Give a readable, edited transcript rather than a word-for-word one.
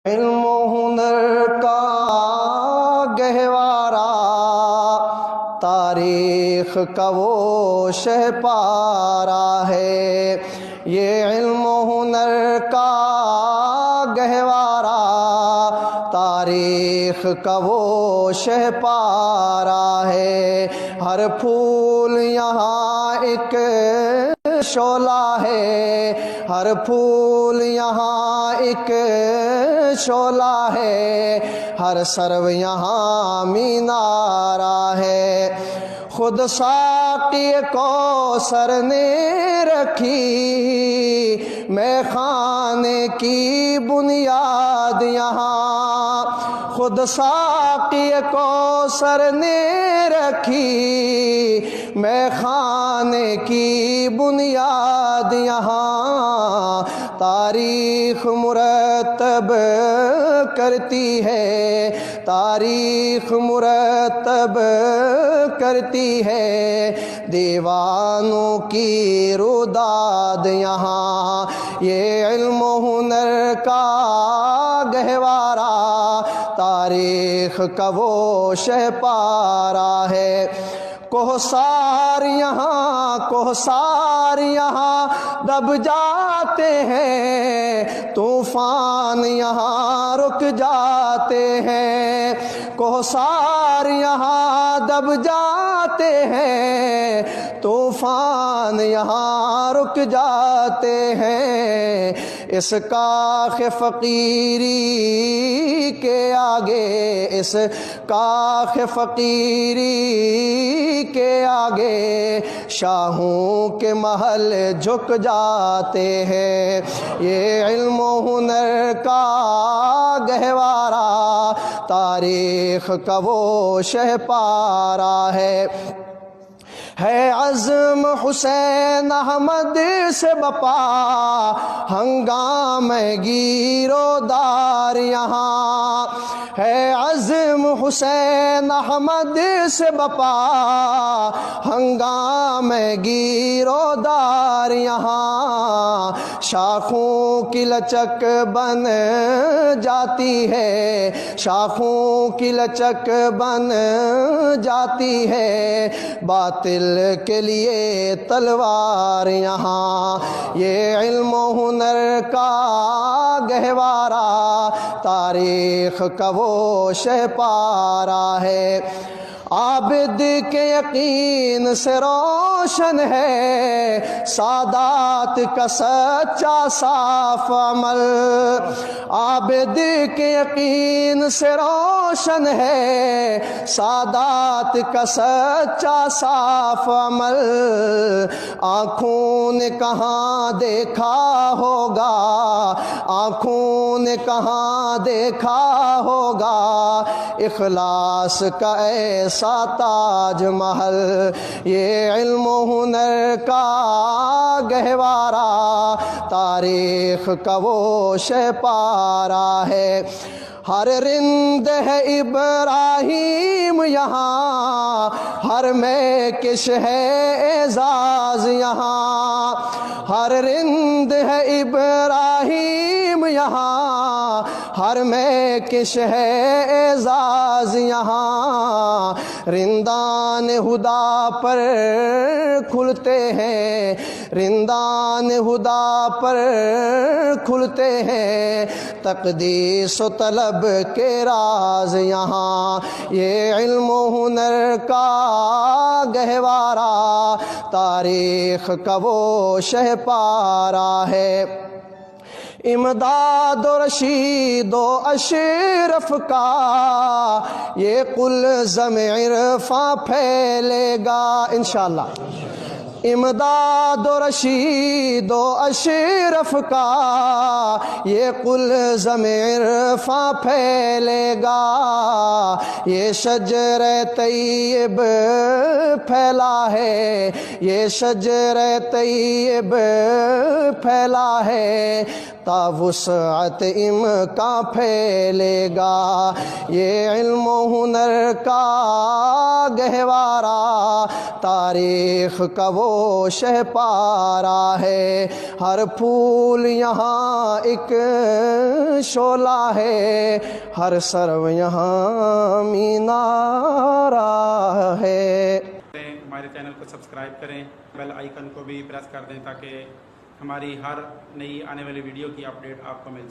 علم و ہنر کا گہوارہ، تاریخ کا وہ شہ پارہ ہے۔ یہ علم و ہنر کا گہوارہ، تاریخ کا وہ شہ پارہ ہے۔ ہر پھول یہاں ایک شعلہ ہے، ہر پھول یہاں ایک شعلہ ہے، ہر سرو یہاں مینارہ ہے۔ خود ساقی کوثر نے رکھی میں خانے کی بنیاد یہاں، خود ساقی کوثر نے رکھی میں خانے کی بنیاد یہاں۔ تاریخ مرتب کرتی ہے، تاریخ مرتب کرتی ہے دیوانوں کی روداد یہاں۔ یہ علم و ہنر کا گہوارہ، تاریخ کا وہ شہ پارہ ہے۔ کوہسار یہاں، کوہسار یہاں دب جاتے ہیں، طوفان یہاں رک جاتے ہیں۔ کوہسار یہاں دب جاتے ہیں، طوفان یہاں رک جاتے ہیں۔ اس کاخ فقیری کے آگے، اس کاخ فقیری کے آگے شاہوں کے محل جھک جاتے ہیں۔ یہ علم و ہنر کا گہوارہ، تاریخ کا وہ شہ پارہ ہے۔ عزم حسین احمد سے بپا ہنگامہ گیر و دار یہاں، ہے عزم حسین احمد سے بپا ہنگامہ گیر و دار یہاں۔ شاخوں کی لچک بن جاتی ہے، شاخوں کی لچک بن جاتی ہے باطل کے لیے تلوار یہاں۔ یہ علم و ہنر کا گہوارہ، تاریخ کا وہ شہ پارہ ہے۔ عابد کے یقین سے روشن ہے سادات کا سچا صاف عمل، عابد کے یقین سے روشن ہے سادات کا سچا صاف عمل۔ آنکھوں نے کہاں دیکھا ہوگا، آنکھوں نے کہاں دیکھا ہوگا اخلاص کا ایسا تاج محل۔ یہ علم و ہنر کا گہوارہ، تاریخ کا وہ شہ پارہ ہے۔ ہر رند ہے ابراہیم یہاں، ہر میکش ہے اعزاز یہاں، ہر رند ہے ابراہیم یہاں، ہر میکش ہے اعزاز یہاں۔ رندان ہدا پر کھلتے ہیں، رندان ہدا پر کھلتے ہیں تقدیس و طلب کے راز یہاں۔ یہ علم و ہنر کا گہوارہ، تاریخ کا وہ شہ پارہ ہے۔ امداد و رشید و اشرف کا یہ قلزم عرفاں پھیلے گا انشاءاللہ۔ امداد و رشید و اشرف کا یہ قلزم عرفاں پھیلے گا۔ یہ شجر طیب پھیلا ہے، یہ شجر طیب پھیلا ہے تا وسعت امکان پھیلے گا یہ علم و ہنر کا گہوارہ تاریخ کا وہ شہ پارا ہے ہر پھول یہاں ایک شعلہ ہے ہر سرو یہاں مینارہ ہے ہمارے چینل کو سبسکرائب کریں بیل آئیکن کو بھی پریس کر دیں تاکہ ہماری ہر نئی آنے والی ویڈیو کی اپڈیٹ آپ کو مل